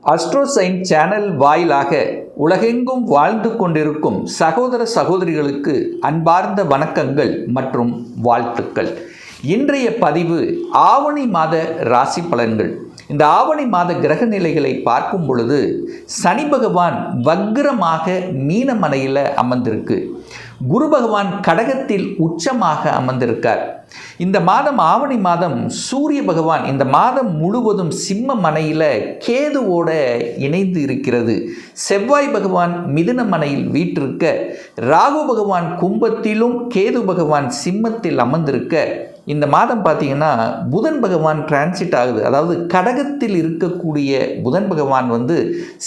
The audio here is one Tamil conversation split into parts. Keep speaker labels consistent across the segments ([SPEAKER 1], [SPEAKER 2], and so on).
[SPEAKER 1] அஸ்ட்ரோசைன் சேனல் வாயிலாக உலகெங்கும் வாழ்ந்து கொண்டிருக்கும் சகோதர சகோதரிகளுக்கு அன்பார்ந்த வணக்கங்கள் மற்றும் வாழ்த்துக்கள். இன்றைய பதிவு ஆவணி மாத ராசி பலன்கள். இந்த ஆவணி மாத கிரக நிலைகளை பார்க்கும் பொழுது சனி பகவான் வக்ரமாக மீனமனையில் அமர்ந்திருக்கு. குரு பகவான் கடகத்தில் உச்சமாக அமர்ந்திருக்கார். இந்த மாதம் ஆவணி மாதம் சூரிய பகவான் இந்த மாதம் முழுவதும் சிம்ம மனையில் கேதுவோட இணைந்து இருக்கிறது. செவ்வாய் பகவான் மிதுன மனையில் வீற்றிருக்க, ராகு பகவான் கும்பத்திலும் கேது பகவான் சிம்மத்தில் அமர்ந்திருக்க, இந்த மாதம் பார்த்தீங்கன்னா புதன் பகவான் டிரான்சிட் ஆகுது. அதாவது கடகத்தில் இருக்கக்கூடிய புதன் பகவான்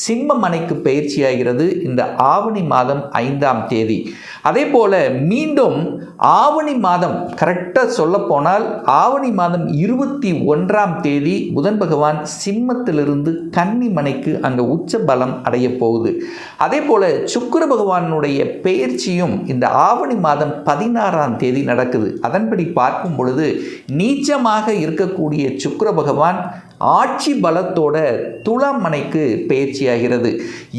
[SPEAKER 1] சிம்ம மனைக்கு பயிற்சி ஆகிறது இந்த ஆவணி மாதம் 5ஆம் தேதி. அதே போல் மீண்டும் ஆவணி மாதம் கரெக்டாக சொல்லப்போனால் ஆவணி மாதம் 21ஆம் தேதி புதன் பகவான் சிம்மத்திலிருந்து கன்னி மனைக்கு அங்கே உச்ச பலம் அடைய போகுது. அதே போல் சுக்கிர பகவானுடைய பெயர்ச்சியும் இந்த ஆவணி மாதம் 16ஆம் தேதி நடக்குது. அதன்படி பார்க்கும் பொழுது நீச்சமாக இருக்கக்கூடிய சுக்கிர பகவான் ஆட்சி பலத்தோட துலாம் மனைக்கு பயிற்சியாகிறது.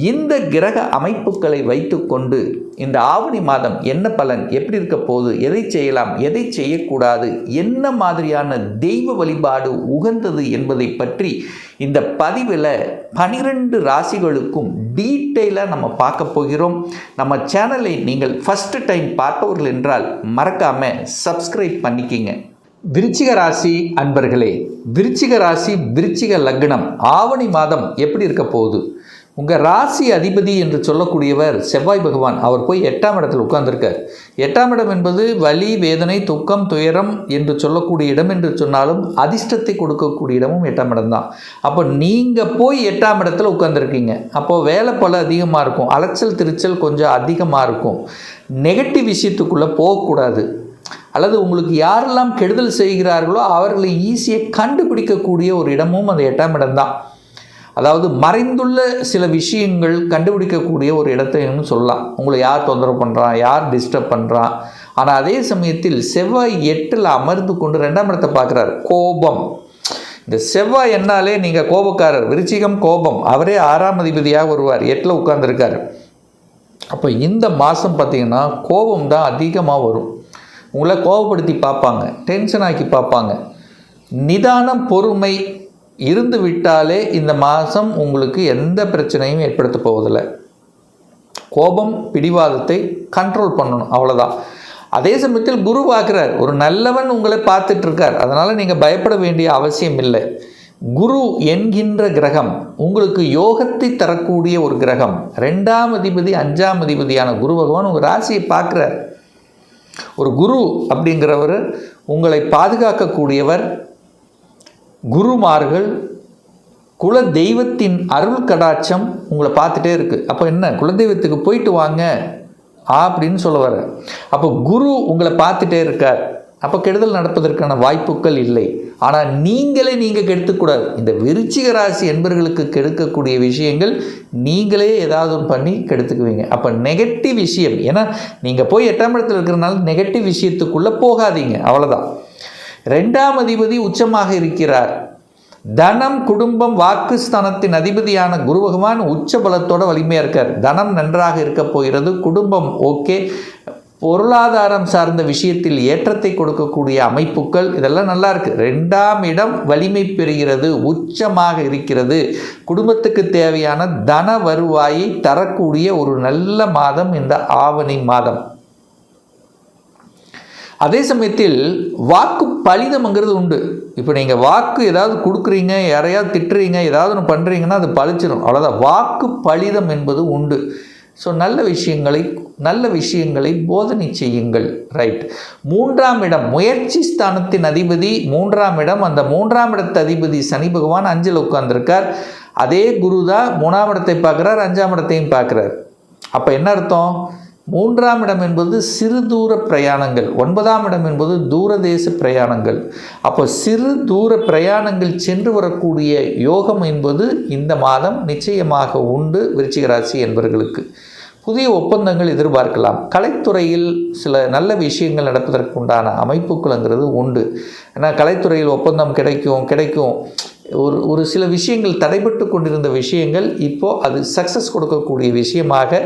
[SPEAKER 1] இந்த கிரக அமைப்புகளை வைத்துக்கொண்டு இந்த ஆவணி மாதம் என்ன பலன், எப்படி இருக்க போகுது, எதை செய்யலாம், எதை செய்யக்கூடாது, என்ன மாதிரியான தெய்வ வழிபாடு உகந்தது என்பதை பற்றி இந்த பதிவில் 12 ராசிகளுக்கும் டீட்டெயிலாக நம்ம பார்க்க போகிறோம். நம்ம சேனலை நீங்கள் ஃபஸ்ட்டு டைம் பார்ப்பவர்கள் என்றால் மறக்காமல் சப்ஸ்கிரைப் பண்ணிக்கிங்க. விருச்சிக ராசி அன்பர்களே, விருச்சிக ராசி விருச்சிக லக்னம் ஆவணி மாதம் எப்படி இருக்க போகுது? உங்கள் ராசி அதிபதி என்று சொல்லக்கூடியவர் செவ்வாய் பகவான். அவர் போய் 8ஆம் இடத்தில் உட்கார்ந்துருக்கார். 8ஆம் இடம் என்பது வலி, வேதனை, துக்கம், துயரம் என்று சொல்லக்கூடிய இடம் என்று சொன்னாலும் அதிர்ஷ்டத்தை கொடுக்கக்கூடிய இடமும் 8ஆம் இடம் தான். அப்போ நீங்கள் போய் 8ஆம் இடத்துல உட்காந்துருக்கீங்க. அப்போது வேலை பல அதிகமாக இருக்கும், அலைச்சல் திருச்சல் கொஞ்சம் அதிகமாக இருக்கும். நெகட்டிவ் விஷயத்துக்குள்ளே போகக்கூடாது. அல்லது உங்களுக்கு யாரெல்லாம் கெடுதல் செய்கிறார்களோ அவர்களை ஈஸியாக கண்டுபிடிக்கக்கூடிய ஒரு இடமும் அந்த 8ஆம் இடம்தான். அதாவது மறைந்துள்ள சில விஷயங்கள் கண்டுபிடிக்கக்கூடிய ஒரு இடத்தைன்னு சொல்லலாம். உங்களை யார் தொந்தரவு பண்ணுறான், யார் டிஸ்டர்ப் பண்ணுறான். ஆனால் அதே சமயத்தில் செவ்வாய் 8ல் அமர்ந்து கொண்டு 2ஆம் இடத்தை பார்க்குறார். கோபம். இந்த செவ்வாய் என்னாலே நீங்கள் கோபக்காரர், விருச்சிகம் கோபம். அவரே 6ஆம் அதிபதியாக வருவார், 8ல் உட்கார்ந்துருக்கார். அப்போ இந்த மாதம் பார்த்திங்கன்னா கோபம் தான் அதிகமாக வரும். உங்களை கோபப்படுத்தி பார்ப்பாங்க, டென்ஷன் ஆக்கி பார்ப்பாங்க. நிதானம், பொறுமை இருந்து விட்டாலே இந்த மாதம் உங்களுக்கு எந்த பிரச்சனையும் ஏற்படுத்த போவதில்லை. கோபம், பிடிவாதத்தை கண்ட்ரோல் பண்ணணும், அவ்வளோதான். அதே சமயத்தில் குரு பார்க்குறார், ஒரு நல்லவன் உங்களை பார்த்துட்ருக்கார். அதனால் நீங்கள் பயப்பட வேண்டிய அவசியம் இல்லை. குரு என்கின்ற கிரகம் உங்களுக்கு யோகத்தை தரக்கூடிய ஒரு கிரகம். 2ஆம் அதிபதி 5ஆம் அதிபதியான குரு பகவான் உங்கள் ராசியை பார்க்குறார். ஒரு குரு அப்படிங்கிறவர் உங்களை பாதுகாக்கக்கூடியவர். குருமார்கள், குல தெய்வத்தின் அருள் கடாட்சம் உங்களை பார்த்துட்டே இருக்குது. அப்போ என்ன, குலதெய்வத்துக்கு போயிட்டு வாங்க அப்படின்னு சொல்ல வர. அப்போ குரு உங்களை பார்த்துட்டே இருக்கார். அப்போ கெடுதல் நடப்பதற்கான வாய்ப்புகள் இல்லை. ஆனால் நீங்கள் கெடுத்துக்கூடாது. இந்த விருச்சிக ராசி என்பவர்களுக்கு கெடுக்கக்கூடிய விஷயங்கள் நீங்களே ஏதாவது பண்ணி கெடுத்துக்குவீங்க. அப்போ நெகட்டிவ் விஷயம், ஏன்னா நீங்கள் போய் 8ஆம் இடத்துல இருக்கிறனால நெகட்டிவ் விஷயத்துக்குள்ளே போகாதீங்க, அவ்வளோதான். 2ஆம் அதிபதி உச்சமாக இருக்கிறார். தனம், குடும்பம், வாக்கு ஸ்தானத்தின் அதிபதியான குரு பகவான் உச்ச பலத்தோட வலிமையாக இருக்கார். தனம் நன்றாக இருக்க போகிறது. குடும்பம் ஓகே. பொருளாதாரம் சார்ந்த விஷயத்தில் ஏற்றத்தை கொடுக்கக்கூடிய அமைப்புகள் இதெல்லாம் நல்லா இருக்குது. 2ஆம் இடம் வலிமை பெறுகிறது, உச்சமாக இருக்கிறது. குடும்பத்துக்கு தேவையான தன வருவாயை தரக்கூடிய ஒரு நல்ல மாதம் இந்த ஆவணி மாதம். அதே சமயத்தில் வாக்கு பலிதம்ங்கிறது உண்டு. இப்போ நீங்கள் வாக்கு ஏதாவது கொடுக்குறீங்க, யாரையாவது திட்டுறீங்க, ஏதாவது ஒன்று பண்ணுறீங்கன்னா அது பலிச்சிடும், அவ்வளோதான். வாக்கு பலிதம் என்பது உண்டு. ஸோ நல்ல விஷயங்களை போதனை செய்யுங்கள். ரைட். 3ஆம் இடம் முயற்சி ஸ்தானத்தின் அதிபதி 3ஆம் இடம். அந்த 3ஆம் இடத்து அதிபதி சனி பகவான் 5ல் உட்கார்ந்துருக்கார். அதே குரு தான் 3ஆம் இடத்தை பார்க்குறார், 5ஆம் இடத்தையும் பார்க்குறார். அப்போ என்ன அர்த்தம்? 3ஆம் இடம் என்பது சிறு தூர பிரயாணங்கள், 9ஆம் இடம் என்பது தூரதேச பிரயாணங்கள். அப்போ சிறு தூர பிரயாணங்கள் சென்று வரக்கூடிய யோகம் என்பது இந்த மாதம் நிச்சயமாக உண்டு விருச்சிக ராசி என்பவர்களுக்கு. புதிய ஒப்பந்தங்கள் எதிர்பார்க்கலாம். கலைத்துறையில் சில நல்ல விஷயங்கள் நடப்பதற்குண்டான அமைப்புகளுங்கிறது உண்டு. ஏன்னா கலைத்துறையில் ஒப்பந்தம் கிடைக்கும். ஒரு சில விஷயங்கள் தடைபட்டு கொண்டிருந்த விஷயங்கள் இப்போது அது சக்ஸஸ் கொடுக்கக்கூடிய விஷயமாக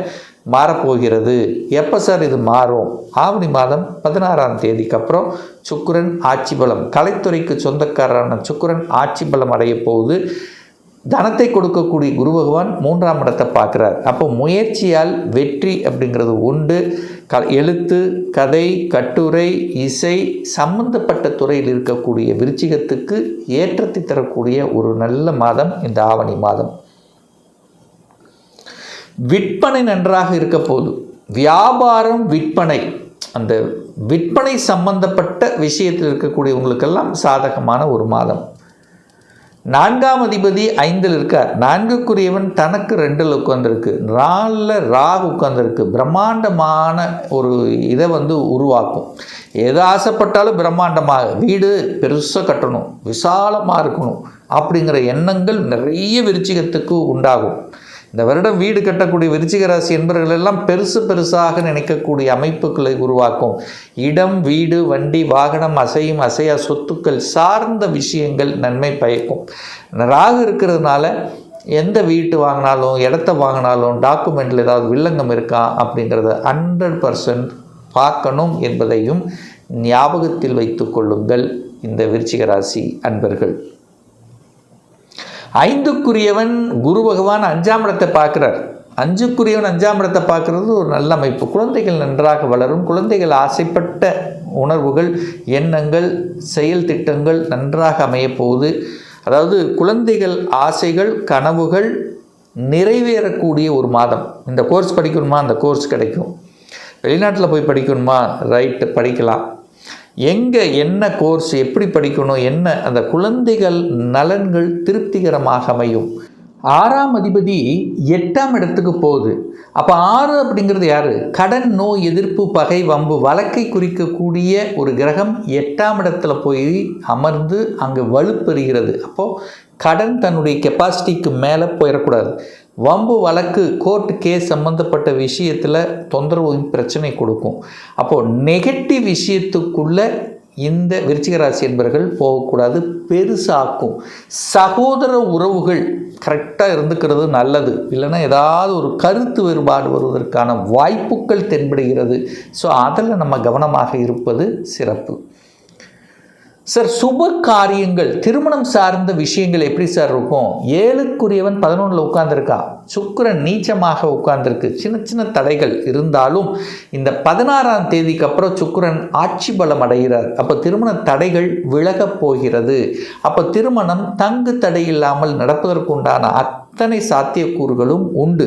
[SPEAKER 1] மாறப்போகிறது. எப்போ சார் இது மாறும்? ஆவணி மாதம் 16ஆம் தேதிக்கு அப்புறம் சுக்கிரன் ஆட்சி பலம், கலைத்துறைக்கு சொந்தக்காரரான சுக்கிரன் ஆட்சி பலம் அடைய போகுது. தனத்தை கொடுக்கக்கூடிய குரு பகவான் 3ஆம் இடத்தை பார்க்குறார். அப்போ முயற்சியால் வெற்றி அப்படிங்கிறது உண்டு. எழுத்து, கதை, கட்டுரை, இசை சம்பந்தப்பட்ட துறையில் இருக்கக்கூடிய விருச்சிகத்துக்கு ஏற்றத்தை தரக்கூடிய ஒரு நல்ல மாதம் இந்த ஆவணி மாதம். விற்பனை நன்றாக இருக்க போகுது. வியாபாரம், விற்பனை, அந்த விற்பனை சம்பந்தப்பட்ட விஷயத்தில் இருக்கக்கூடியவங்களுக்கெல்லாம் சாதகமான ஒரு மாதம். 4ஆம் அதிபதி 5ல் இருக்கார். 4க்குரியவன் தனக்கு 2ல் உட்கார்ந்துருக்கு. 4ல் ராகு உட்கார்ந்துருக்கு. பிரம்மாண்டமான ஒரு இதை உருவாக்கும். எது ஆசைப்பட்டாலும் பிரம்மாண்டமாக, வீடு பெருசாக கட்டணும், விசாலமாக இருக்கணும் அப்படிங்கிற எண்ணங்கள் நிறைய விருச்சிகத்துக்கு உண்டாகும். இந்த வருடம் வீடு கட்டக்கூடிய விருச்சிக ராசி என்பவர்கள் எல்லாம் பெருசாக நினைக்கக்கூடிய அமைப்புகளை உருவாக்கும். இடம், வீடு, வண்டி, வாகனம், அசையும் அசையா சொத்துக்கள் சார்ந்த விஷயங்கள் நன்மை பயக்கும். ராகு இருக்கிறதுனால எந்த வீட்டு வாங்கினாலும், இடத்த வாங்கினாலும் டாக்குமெண்ட்டில் ஏதாவது வில்லங்கம் இருக்கா அப்படிங்கிறத 100% பார்க்கணும் என்பதையும் ஞாபகத்தில் வைத்து கொள்ளுங்கள் இந்த விருச்சிக ராசி அன்பர்கள். 5க்குரியவன் குரு பகவான் 5ஆம் இடத்தை பார்க்குறார். 5க்குரியவன் 5ஆம் இடத்தை பார்க்குறது ஒரு நல்ல அமைப்பு. குழந்தைகள் நன்றாக வளரும். குழந்தைகள் ஆசைப்பட்ட உணர்வுகள், எண்ணங்கள், செயல் திட்டங்கள் நன்றாக அமையப்போகுது. அதாவது குழந்தைகள் ஆசைகள், கனவுகள் நிறைவேறக்கூடிய ஒரு மாதம். இந்த கோர்ஸ் படிக்கணுமா, அந்த கோர்ஸ் கிடைக்கும். வெளிநாட்டில் போய் படிக்கணுமா, ரைட்டு படிக்கலாம். எங்கே என்ன கோர்ஸ், எப்படி படிக்கணும், என்ன அந்த குழந்தைகள் நலன்கள் திருப்திகரமாக அமையும். 6ஆம் அதிபதி 8ஆம் இடத்துக்கு போகுது. அப்போ 6 அப்படிங்கிறது யார்? கடன், நோய், எதிர்ப்பு, பகை, வம்பு, வழக்கை குறிக்கக்கூடிய ஒரு கிரகம் 8ஆம் இடத்துல போய் அமர்ந்து அங்கே வலுப்பெறுகிறது. அப்போது கடன் தன்னுடைய கெப்பாசிட்டிக்கு மேலே போயிடக்கூடாது. வம்பு, வழக்கு, கோர்ட் கேஸ் சம்மந்தப்பட்ட விஷயத்தில் தொந்தரவு, பிரச்சனை கொடுக்கும். அப்போது நெகட்டிவ் விஷயத்துக்குள்ளே இந்த விருச்சிக ராசி என்பவர்கள் போகக்கூடாது, பெருசாக்கும். சகோதர உறவுகள் கரெக்டாக இருந்துக்கிறது நல்லது. இல்லைன்னா ஏதாவது ஒரு கருத்து வேறுபாடு வருவதற்கான வாய்ப்புகள் தென்படுகிறது. ஸோ அதில் நம்ம கவனமாக இருப்பது சிறப்பு. சார், சுப காரியங்கள், திருமணம் சார்ந்த விஷயங்கள் எப்படி சார் இருக்கும்? 7க்குரியவன் 11ல் உட்கார்ந்துருக்கா. சுக்கிரன் நீச்சமாக உட்கார்ந்துருக்கு. சின்ன தடைகள் இருந்தாலும் இந்த 16ஆம் தேதிக்கு அப்புறம் சுக்கிரன் ஆட்சி பலம் அடைகிறார். அப்போ திருமண தடைகள் விலகப் போகிறது. அப்போ திருமணம் தங்கு தடை இல்லாமல் நடப்பதற்குண்டான அத்தனை சாத்தியக்கூறுகளும் உண்டு.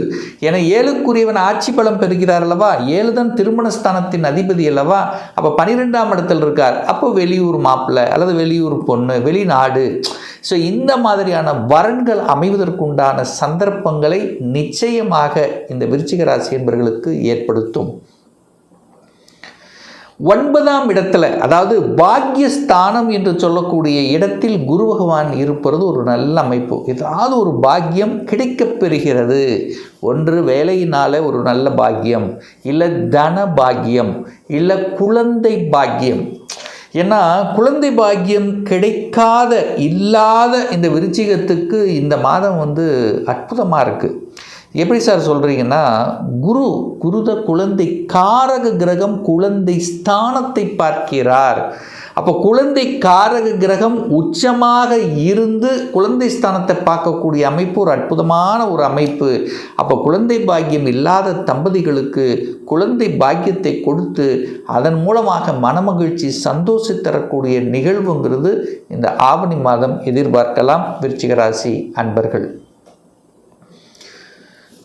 [SPEAKER 1] என 7க்குரியவன் ஆட்சி பலம் பெறுகிறார் அல்லவா. 7 தான் திருமணஸ்தானத்தின் அதிபதி அல்லவா. அப்போ 12ஆம் இடத்தில் இருக்கார். அப்போ வெளியூர் மாப்பிள்ளை அல்லது வெளியூர் பொண்ணு, வெளிநாடு, ஸோ இந்த மாதிரியான வரன்கள் அமைவதற்குண்டான சந்தர்ப்பங்களை நிச்சயமாக இந்த விருச்சிக ராசி என்பவர்களுக்கு ஏற்படுத்தும். 9ஆம் இடத்துல, அதாவது பாக்யஸ்தானம் என்று சொல்லக்கூடிய இடத்தில் குரு பகவான் இருப்பது ஒரு நல்ல அமைப்பு. ஏதாவது ஒரு பாக்கியம் கிடைக்கப் பெறுகிறது. ஒன்று வேலையினால ஒரு நல்ல பாக்கியம், இல்லை தன பாக்கியம், இல்லை குழந்தை பாக்கியம். ஏன்னா குழந்தை பாக்கியம் கிடைக்காத இல்லாத இந்த விருச்சிகத்துக்கு இந்த மாதம் அற்புதமாக இருக்குது. எப்படி சார் சொல்கிறீங்கன்னா, குருத குழந்தை காரக கிரகம் குழந்தை ஸ்தானத்தை பார்க்கிறார். அப்போ குழந்தை காரக கிரகம் உச்சமாக இருந்து குழந்தை ஸ்தானத்தை பார்க்கக்கூடிய அமைப்பு ஒரு அற்புதமான ஒரு அமைப்பு. அப்போ குழந்தை பாக்கியம் இல்லாத தம்பதிகளுக்கு குழந்தை பாக்கியத்தை கொடுத்து அதன் மூலமாக மனமகிழ்ச்சி, சந்தோஷம் தரக்கூடிய நிகழ்வுங்கிறது இந்த ஆவணி மாதம் எதிர்பார்க்கலாம் விருச்சிக ராசி அன்பர்கள்.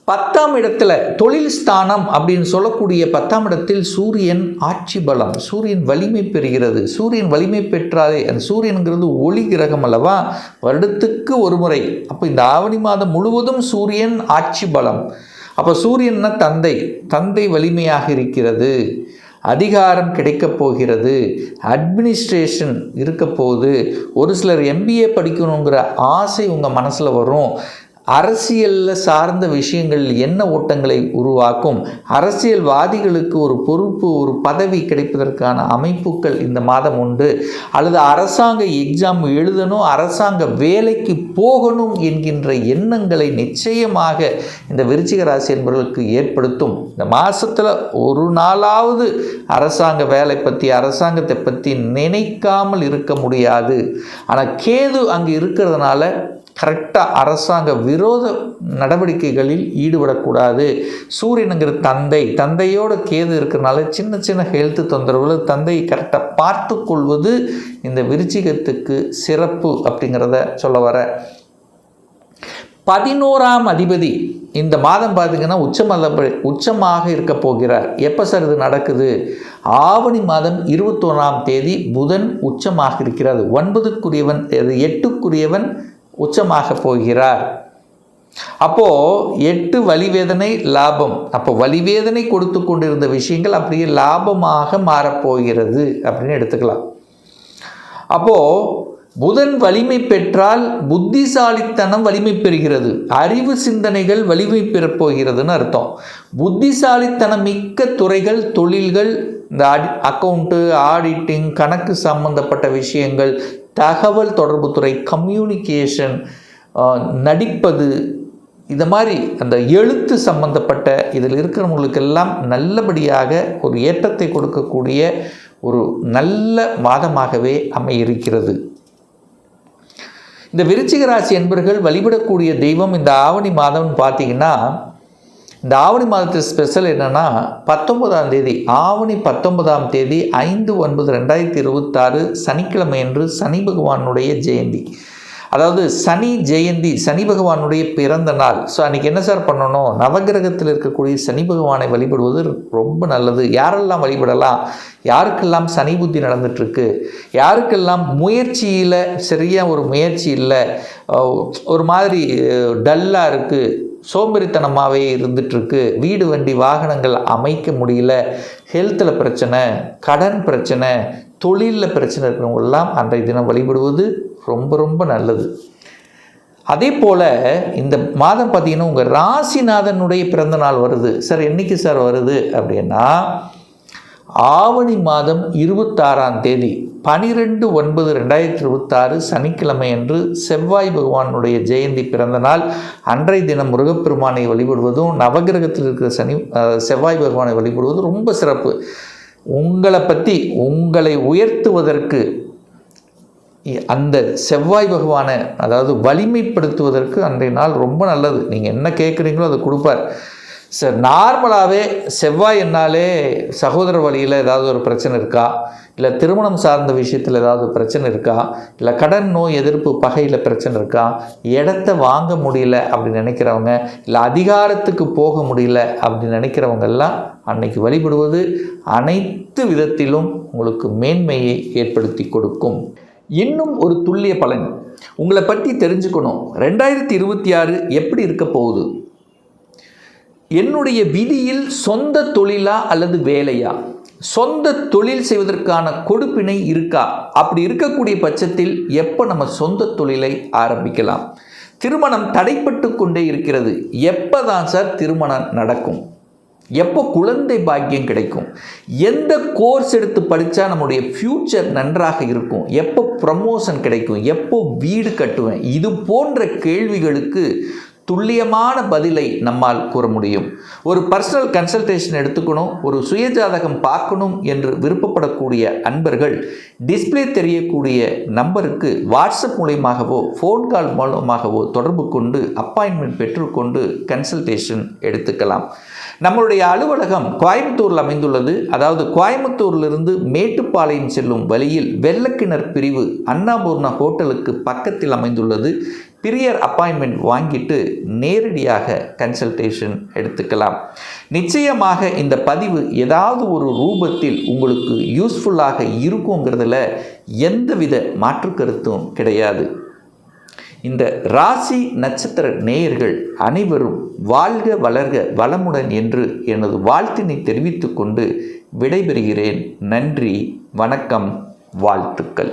[SPEAKER 1] 10ஆம் இடத்துல தொழில் ஸ்தானம் அப்படின்னு சொல்லக்கூடிய 10ஆம் இடத்தில் சூரியன் ஆட்சி பலம், சூரியன் வலிமை பெறுகிறது. சூரியன் வலிமை பெற்றாலே, அந்த சூரியனுங்கிறது ஒளி கிரகம் அல்லவா, வருடத்துக்கு ஒரு முறை. அப்போ இந்த ஆவணி மாதம் முழுவதும் சூரியன் ஆட்சி பலம். அப்போ சூரியன்னா தந்தை வலிமையாக இருக்கிறது. அதிகாரம் கிடைக்கப் போகிறது. அட்மினிஸ்ட்ரேஷன் இருக்க போகுது. ஒரு சிலர் MBA படிக்கணுங்கிற ஆசை உங்கள் மனசில் வரும். அரசியலில் சார்ந்த விஷயங்கள் என்ன ஓட்டங்களை உருவாக்கும், அரசியல்வாதிகளுக்கு ஒரு பொறுப்பு ஒரு பதவி கிடைப்பதற்கான அமைப்புகள் இந்த மாதம் உண்டு, அல்லது அரசாங்க எக்ஸாம் எழுதணும், அரசாங்க வேலைக்கு போகணும் என்கின்ற எண்ணங்களை நிச்சயமாக இந்த விருச்சிக ராசி என்பவர்களுக்கு ஏற்படுத்தும். இந்த மாதத்தில் ஒரு நாளாவது அரசாங்க வேலை பற்றி அரசாங்கத்தை பற்றி நினைக்காமல் இருக்க முடியாது. ஆனால் கேது அங்கே இருக்கிறதுனால கரெக்டாக அரசாங்க விரோத நடவடிக்கைகளில் ஈடுபடக்கூடாது. சூரியனுங்கிற தந்தையோட கேது இருக்கிறனால சின்ன சின்ன ஹெல்த் தொந்தரவுகள் தந்தையை கரெக்டாக பார்த்து கொள்வது இந்த விருச்சிகத்துக்கு சிறப்பு அப்படிங்கிறத சொல்ல வர. 11ஆம் அதிபதி இந்த மாதம் பார்த்திங்கன்னா உச்சமாக இருக்க போகிறார். எப்போ சார் இது நடக்குது? ஆவணி மாதம் 21ஆம் தேதி புதன் உச்சமாக இருக்கிறார். 9க்குரியவன் 8க்குரியவன் உச்சமாக போகிறார். அப்போது 8 வலிவேதனை லாபம். அப்போ வலிவேதனை கொடுத்து கொண்டிருந்த விஷயங்கள் அப்படியே லாபமாக மாறப்போகிறது அப்படின்னு எடுத்துக்கலாம். அப்போது புதன் வலிமை பெற்றால் புத்திசாலித்தனம் வலிமை பெறுகிறது, அறிவு சிந்தனைகள் வலிமை பெறப்போகிறதுன்னு அர்த்தம். புத்திசாலித்தனம் மிக்க துறைகள் தொழில்கள், இந்த அக்கௌண்ட்டு ஆடிட்டிங் கணக்கு சம்பந்தப்பட்ட விஷயங்கள், தகவல் தொடர்பு துறை, கம்யூனிகேஷன், நடிப்பது, இந்த மாதிரி அந்த எழுத்து சம்பந்தப்பட்ட இதில் இருக்கிறவங்களுக்கெல்லாம் நல்லபடியாக ஒரு ஏற்றத்தை கொடுக்கக்கூடிய ஒரு நல்ல மாதமாகவே அமையிருக்கிறது. இந்த விருச்சிக ராசி என்பர்கள் வழிபடக்கூடிய தெய்வம் இந்த ஆவணி மாதம்னு பார்த்தீங்கன்னா, இந்த ஆவணி மாதத்து ஸ்பெஷல் என்னென்னா 19ஆம் தேதி ஆவணி 19ஆம் தேதி 5/9/2026 சனிக்கிழமை என்று சனி பகவானுடைய ஜெயந்தி. அதாவது சனி ஜெயந்தி, சனி பகவானுடைய பிறந்த நாள். ஸோ அன்றைக்கி என்ன சார் பண்ணணும்? நவகிரகத்தில் இருக்கக்கூடிய சனி பகவானை வழிபடுவது ரொம்ப நல்லது. யாரெல்லாம் வழிபடலாம்? யாருக்கெல்லாம் சனி புத்தி நடந்துட்டுருக்கு, யாருக்கெல்லாம் முயற்சியில் சரியாக ஒரு முயற்சி இல்லை, ஒரு மாதிரி டல்லாக இருக்குது, சோம்பேறித்தனமாகவே இருந்துகிட்ருக்கு, வீடு வண்டி வாகனங்கள் அமைக்க முடியல, ஹெல்த்தில் பிரச்சனை, கடன் பிரச்சனை, தொழிலில் பிரச்சனை இருக்கிறவங்கெல்லாம் அன்றைய தினம் வழிபடுவது ரொம்ப ரொம்ப நல்லது. அதே போல் இந்த மாதம் பார்த்திங்கன்னா உங்கள் ராசிநாதனுடைய பிறந்த நாள் வருது. சார் என்றைக்கு சார் வருது அப்படின்னா, ஆவணி மாதம் 26ஆம் தேதி 12/9/2026 சனிக்கிழமை அன்று செவ்வாய் பகவானுடைய ஜெயந்தி பிறந்த நாள். அன்றைய தினம் முருகப்பெருமானை வழிபடுவதும் நவகிரகத்தில் இருக்கிற செவ்வாய் பகவானை வழிபடுவதும் ரொம்ப சிறப்பு. உங்களை பற்றி உங்களை உயர்த்துவதற்கு அந்த செவ்வாய் பகவானை அதாவது வலிமைப்படுத்துவதற்கு அன்றைய நாள் ரொம்ப நல்லது. நீங்கள் என்ன கேட்குறீங்களோ அதை கொடுப்பார். சார் நார்மலாகவே செவ்வாய் என்னாலே சகோதர வழியில் ஏதாவது ஒரு பிரச்சனை இருக்கா, இல்லை திருமணம் சார்ந்த விஷயத்தில் ஏதாவது பிரச்சனை இருக்கா, இல்லை கடன் நோய் எதிர்ப்பு பகையில் பிரச்சனை இருக்கா, இடத்த வாங்க முடியல அப்படின்னு நினைக்கிறவங்க, இல்லை அதிகாரத்துக்கு போக முடியல அப்படின்னு நினைக்கிறவங்கெல்லாம் அன்னைக்கு வழிபடுவது அனைத்து விதத்திலும் உங்களுக்கு மேன்மையை ஏற்படுத்தி கொடுக்கும். இன்னும் ஒரு துல்லிய பலன் உங்களை பற்றி தெரிஞ்சுக்கணும். 2026 எப்படி இருக்க போகுது? என்னுடைய விதியில் சொந்த தொழிலா அல்லது வேலையா? சொந்த தொழில் செய்வதற்கான கொடுப்பினை இருக்கா? அப்படி இருக்கக்கூடிய பட்சத்தில் எப்போ நம்ம சொந்த தொழிலை ஆரம்பிக்கலாம்? திருமணம் தடைப்பட்டு கொண்டே இருக்கிறது, எப்போ தான் சார் திருமணம் நடக்கும்? எப்போ குழந்தை பாக்கியம் கிடைக்கும்? எந்த கோர்ஸ் எடுத்து படித்தா நம்முடைய ஃப்யூச்சர் நன்றாக இருக்கும்? எப்போ ப்ரமோஷன் கிடைக்கும்? எப்போ வீடு கட்டுவேன்? இது போன்ற கேள்விகளுக்கு துல்லியமான பதிலை நம்மால் கூற முடியும். ஒரு பர்சனல் கன்சல்டேஷன் எடுத்துக்கணும், ஒரு சுயஜாதகம் பார்க்கணும் என்று விருப்பப்படக்கூடிய அன்பர்கள் டிஸ்பிளே தெரியக்கூடிய நம்பருக்கு வாட்ஸ்அப் மூலமாகவோ ஃபோன் கால் மூலமாகவோ தொடர்பு கொண்டு அப்பாயின்மெண்ட் பெற்றுக்கொண்டு கன்சல்டேஷன் எடுத்துக்கலாம். நம்மளுடைய அலுவலகம் கோயம்புத்தூரில் அமைந்துள்ளது. அதாவது கோயம்புத்தூரிலிருந்து மேட்டுப்பாளையம் செல்லும் வழியில் வெள்ளக்கிணர் பிரிவு அன்னபூர்ணா ஹோட்டலுக்கு பக்கத்தில் அமைந்துள்ளது. பிரியர் அப்பாயின்மெண்ட் வாங்கிட்டு நேரடியாக கன்சல்டேஷன் எடுத்துக்கலாம். நிச்சயமாக இந்த பதிவு ஏதாவது ஒரு ரூபத்தில் உங்களுக்கு யூஸ்ஃபுல்லாக இருக்குங்கிறதுல எந்தவித மாற்று கருத்தும் கிடையாது. இந்த ராசி நட்சத்திர நேயர்கள் அனைவரும் வாழ்க வளர்க வளமுடன் என்று எனது வாழ்த்தினை தெரிவித்துக் கொண்டு விடைபெறுகிறேன். நன்றி, வணக்கம், வாழ்த்துக்கள்.